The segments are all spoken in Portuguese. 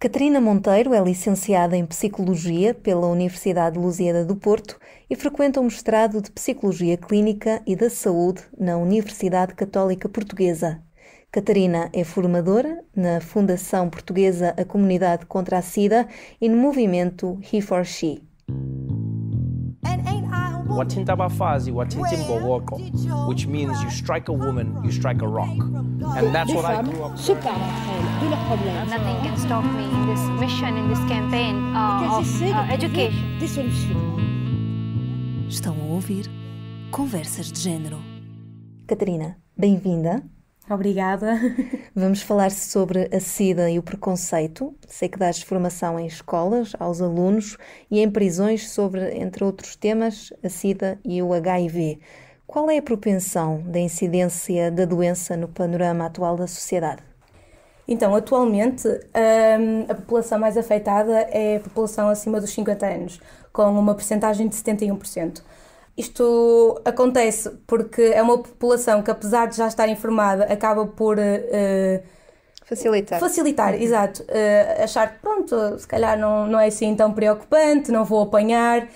Catarina Monteiro é licenciada em Psicologia pela Universidade de Lusíada do Porto e frequenta o mestrado de Psicologia Clínica e da Saúde na Universidade Católica Portuguesa. Catarina é formadora na Fundação Portuguesa A Comunidade contra a SIDA e no movimento He4She. Watintaba fazi, watintimbo woko, which means you strike a woman, you strike a rock. And that's what I grew up with. Nothing can stop me in this mission, in this campaign of education. Estão a ouvir Conversas de Género. Catarina, bem-vinda. Obrigada. Vamos falar sobre a SIDA e o preconceito. Sei que dás formação em escolas, aos alunos e em prisões sobre, entre outros temas, a SIDA e o HIV. Qual é a propensão da incidência da doença no panorama atual da sociedade? Então, atualmente, a população mais afetada é a população acima dos 50 anos, com uma percentagem de 71%. Isto acontece porque é uma população que, apesar de já estar informada, acaba por facilitar, exato. Achar que, pronto, se calhar não é assim tão preocupante, não vou apanhar.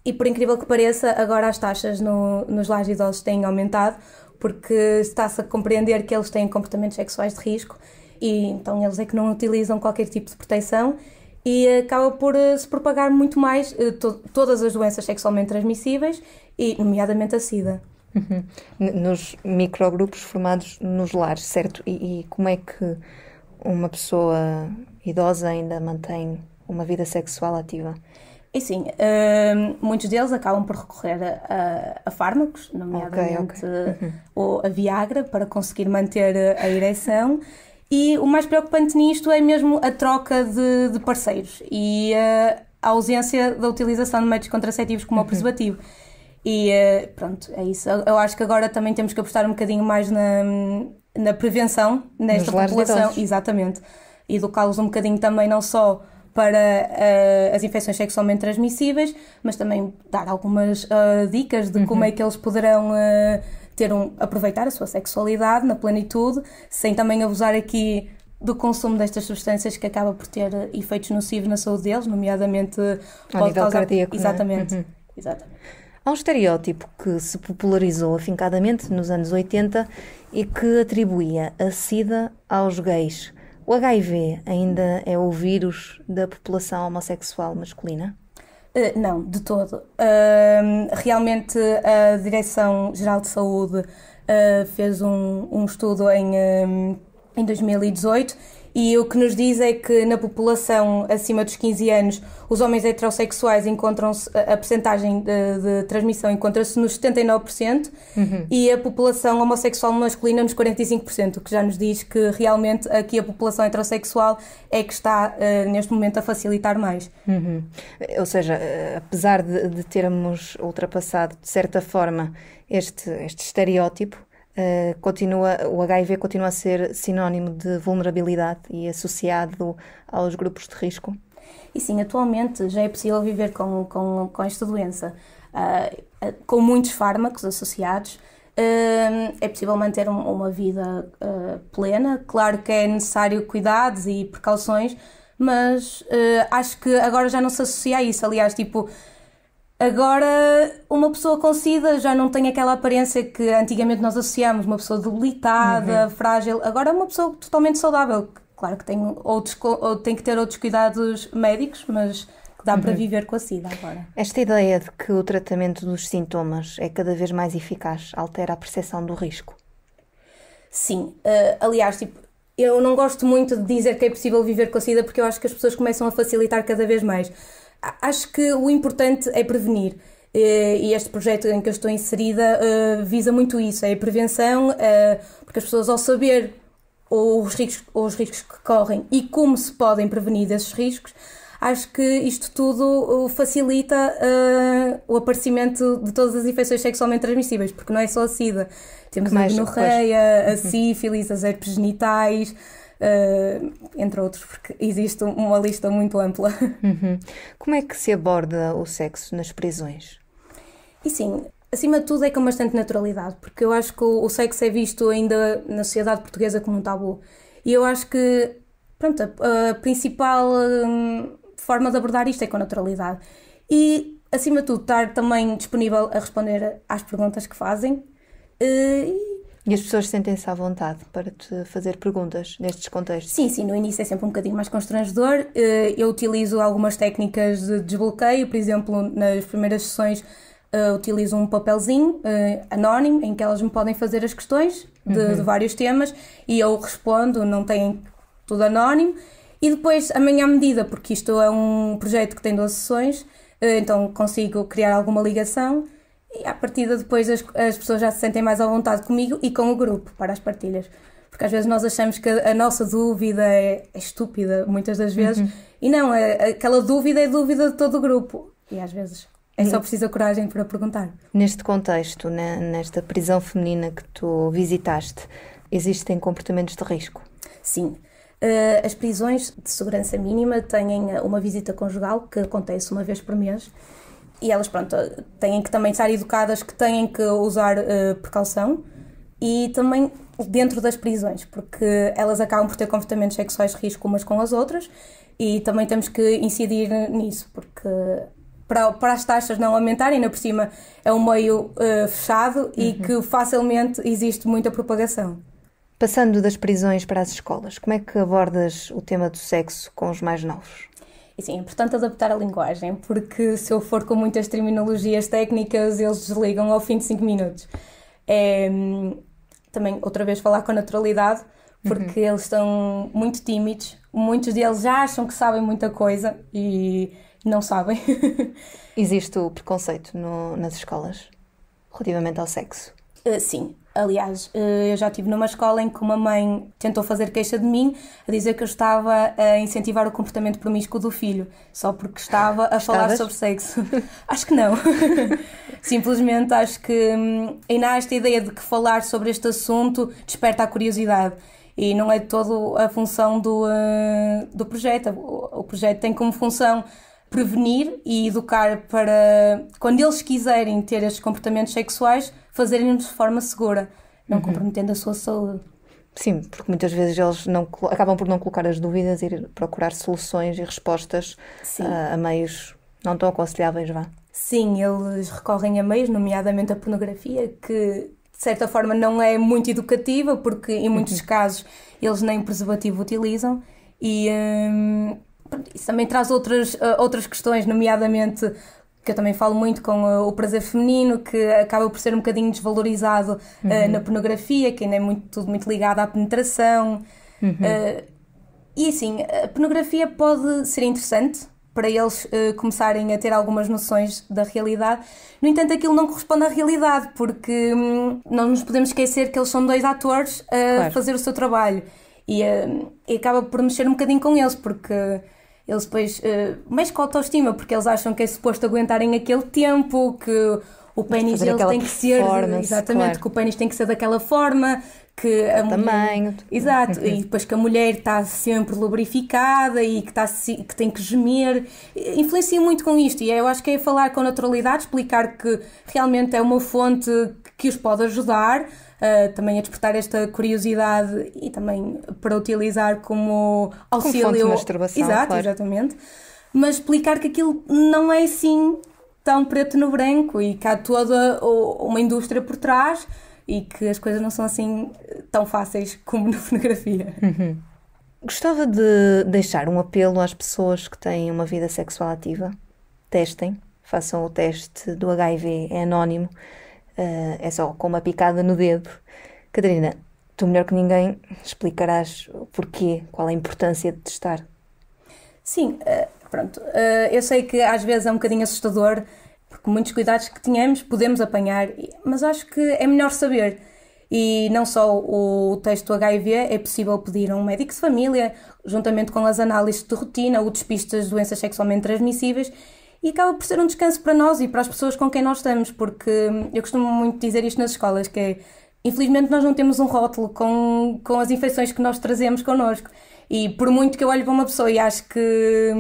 E, por incrível que pareça, agora as taxas nos lares de idosos têm aumentado, porque está-se a compreender que eles têm comportamentos sexuais de risco e então eles é que não utilizam qualquer tipo de proteção. E acaba por se propagar muito mais todas as doenças sexualmente transmissíveis, e nomeadamente a SIDA. Uhum. Nos microgrupos formados nos lares, certo? E como é que uma pessoa idosa ainda mantém uma vida sexual ativa? E sim, muitos deles acabam por recorrer a fármacos, nomeadamente a Viagra, para conseguir manter a ereção. E o mais preocupante nisto é mesmo a troca de parceiros e a ausência da utilização de métodos contraceptivos como o preservativo. E pronto, é isso. Eu acho que agora também temos que apostar um bocadinho mais na prevenção nesta população. Exatamente. Educá-los um bocadinho também, não só para as infecções sexualmente transmissíveis, mas também dar algumas dicas de como é que eles poderão aproveitar a sua sexualidade na plenitude, sem também abusar aqui do consumo destas substâncias que acaba por ter efeitos nocivos na saúde deles, nomeadamente ao nível cardíaco. Exatamente. Não é? Exatamente. Há um estereótipo que se popularizou afincadamente nos anos 80 e que atribuía a SIDA aos gays. O HIV ainda é o vírus da população homossexual masculina? Não, de todo. Realmente a Direção-Geral de Saúde fez um estudo em 2018 e o que nos diz é que na população acima dos 15 anos os homens heterossexuais encontram-se, a percentagem de transmissão encontra-se nos 79% e a população homossexual masculina nos 45%, o que já nos diz que realmente aqui a população heterossexual é que está neste momento a facilitar mais. Ou seja, apesar de termos ultrapassado de certa forma este estereótipo, o HIV continua a ser sinónimo de vulnerabilidade e associado aos grupos de risco? E sim, atualmente já é possível viver com esta doença, com muitos fármacos associados. É possível manter uma vida plena. Claro que é necessário cuidados e precauções, mas acho que agora já não se associa a isso. Aliás, agora, uma pessoa com SIDA já não tem aquela aparência que antigamente nós associamos, uma pessoa debilitada, frágil. Agora é uma pessoa totalmente saudável. Claro que tem que ter outros cuidados médicos, mas que dá para viver com a SIDA agora. Esta ideia de que o tratamento dos sintomas é cada vez mais eficaz altera a percepção do risco? Sim. Aliás, eu não gosto muito de dizer que é possível viver com a SIDA porque eu acho que as pessoas começam a facilitar cada vez mais. Acho que o importante é prevenir e este projeto em que eu estou inserida visa muito isso, é a prevenção, porque as pessoas ao saber os riscos que correm e como se podem prevenir desses riscos, acho que isto tudo facilita o aparecimento de todas as infecções sexualmente transmissíveis, porque não é só a SIDA, temos a gonorreia, a sífilis, as herpes genitais, entre outros, porque existe uma lista muito ampla. Como é que se aborda o sexo nas prisões? E sim, acima de tudo é com bastante naturalidade, porque eu acho que o sexo é visto ainda na sociedade portuguesa como um tabu. E eu acho que pronto, a principal forma de abordar isto é com naturalidade. E, acima de tudo, estar também disponível a responder às perguntas que fazem. E as pessoas sentem-se à vontade para te fazer perguntas nestes contextos? Sim, no início é sempre um bocadinho mais constrangedor. Eu utilizo algumas técnicas de desbloqueio, por exemplo, nas primeiras sessões utilizo um papelzinho anónimo em que elas me podem fazer as questões de vários temas e eu respondo, não tem tudo anónimo. E depois, à minha medida, porque isto é um projeto que tem 12 sessões, então consigo criar alguma ligação e à partida depois as pessoas já se sentem mais à vontade comigo e com o grupo para as partilhas. Porque às vezes nós achamos que a nossa dúvida é estúpida, muitas das vezes, e não, aquela dúvida é dúvida de todo o grupo. E às vezes é só preciso a coragem para perguntar. Neste contexto, nesta prisão feminina que tu visitaste, existem comportamentos de risco? Sim. As prisões de segurança mínima têm uma visita conjugal que acontece uma vez por mês e elas, pronto, têm que também estar educadas que têm que usar precaução e também dentro das prisões, porque elas acabam por ter comportamentos sexuais de risco umas com as outras e também temos que incidir nisso, porque para as taxas não aumentarem, ainda por cima é um meio fechado e que facilmente existe muita propagação. Passando das prisões para as escolas, como é que abordas o tema do sexo com os mais novos? E sim, é importante adaptar a linguagem, porque se eu for com muitas terminologias técnicas, eles desligam ao fim de 5 minutos. Também, outra vez, falar com naturalidade, porque eles estão muito tímidos, muitos deles já acham que sabem muita coisa e não sabem. Existe o preconceito nas escolas relativamente ao sexo? Sim. Aliás, eu já estive numa escola em que uma mãe tentou fazer queixa de mim a dizer que eu estava a incentivar o comportamento promíscuo do filho, só porque estava a falar sobre sexo. Acho que não. Simplesmente acho que ainda há esta ideia de que falar sobre este assunto desperta a curiosidade e não é de todo a função do projeto. O projeto tem como função prevenir e educar para, quando eles quiserem ter estes comportamentos sexuais, fazerem-nos de forma segura, não comprometendo a sua saúde. Sim, porque muitas vezes eles acabam por não colocar as dúvidas e ir procurar soluções e respostas a meios não tão aconselháveis, vá. Sim, eles recorrem a meios, nomeadamente a pornografia, que de certa forma não é muito educativa, porque em muitos casos eles nem preservativo utilizam e isso também traz outras questões, nomeadamente que eu também falo muito com o prazer feminino, que acaba por ser um bocadinho desvalorizado na pornografia, que ainda é tudo muito ligado à penetração. E assim, a pornografia pode ser interessante para eles começarem a ter algumas noções da realidade. No entanto, aquilo não corresponde à realidade, porque não nos podemos esquecer que eles são 2 atores a fazer o seu trabalho. E acaba por mexer um bocadinho com eles, porque eles depois mexem com a autoestima, porque eles acham que é suposto aguentarem aquele tempo, que o pênis deles tem que ser... Exatamente, que o pênis tem que ser daquela forma, que a tamanho. Exato, e depois que a mulher está sempre lubrificada e que tem que gemer. Influencia muito com isto, e eu acho que é falar com naturalidade, explicar que realmente é uma fonte que os pode ajudar, também a despertar esta curiosidade e também para utilizar como auxílio. Como fonte de masturbação, exato, claro. Exatamente. Mas explicar que aquilo não é assim tão preto no branco e que há toda uma indústria por trás e que as coisas não são assim tão fáceis como na pornografia. Gostava de deixar um apelo às pessoas que têm uma vida sexual ativa. Testem, façam o teste do HIV, é anónimo. É só com uma picada no dedo. Catarina, tu melhor que ninguém explicarás o porquê, qual a importância de testar. Sim, pronto. Eu sei que às vezes é um bocadinho assustador, porque muitos cuidados que tenhamos podemos apanhar, mas acho que é melhor saber. E não só o teste do HIV, é possível pedir a um médico de família, juntamente com as análises de rotina, o despiste das doenças sexualmente transmissíveis, e acaba por ser um descanso para nós e para as pessoas com quem nós estamos, porque eu costumo muito dizer isto nas escolas, que é, infelizmente nós não temos um rótulo com as infecções que nós trazemos connosco, e por muito que eu olhe para uma pessoa e acho que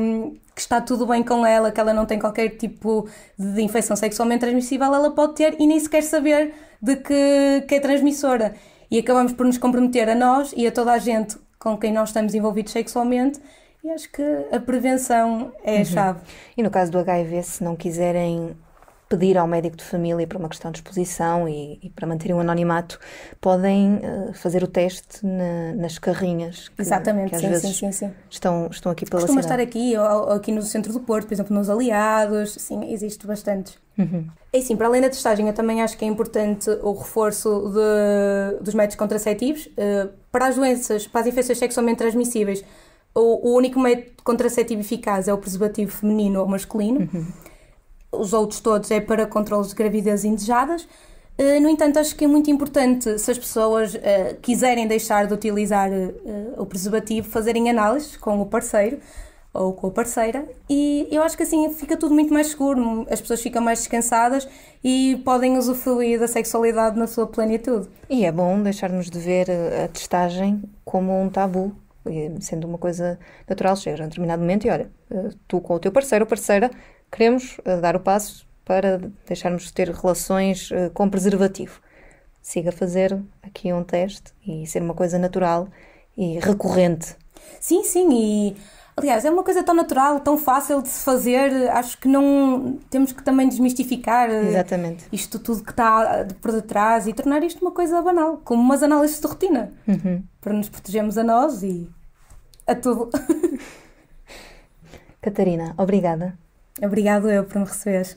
está tudo bem com ela, que ela não tem qualquer tipo de infecção sexualmente transmissível, ela pode ter e nem sequer saber de que é transmissora, e acabamos por nos comprometer a nós e a toda a gente com quem nós estamos envolvidos sexualmente, e acho que a prevenção é a chave. E no caso do HIV, se não quiserem pedir ao médico de família para uma questão de exposição e para manterem o anonimato, podem fazer o teste nas carrinhas. Exatamente, que às vezes estão aqui pela Costuma cidade. estar aqui no centro do Porto, por exemplo, nos Aliados, sim, existe bastante. E sim, para além da testagem, eu também acho que é importante o reforço dos métodos contraceptivos. Para as doenças, para as infecções sexualmente transmissíveis, o único método contraceptivo eficaz é o preservativo feminino ou masculino. Os outros todos é para controles de gravidez indesejadas. No entanto, acho que é muito importante, se as pessoas quiserem deixar de utilizar o preservativo, fazerem análises com o parceiro ou com a parceira, e eu acho que assim fica tudo muito mais seguro, as pessoas ficam mais descansadas e podem usufruir da sexualidade na sua plenitude. E é bom deixarmos de ver a testagem como um tabu, sendo uma coisa natural. Chega a um determinado momento e olha, tu com o teu parceiro ou parceira queremos dar o passo para deixarmos de ter relações com preservativo. Siga a fazer aqui um teste e ser uma coisa natural e recorrente. Sim, e aliás, é uma coisa tão natural, tão fácil de se fazer, acho que não temos que também desmistificar isto tudo que está por detrás e tornar isto uma coisa banal, como umas análises de rotina, para nos protegermos a nós e a tudo. Catarina, obrigada. Obrigado eu por me receberes.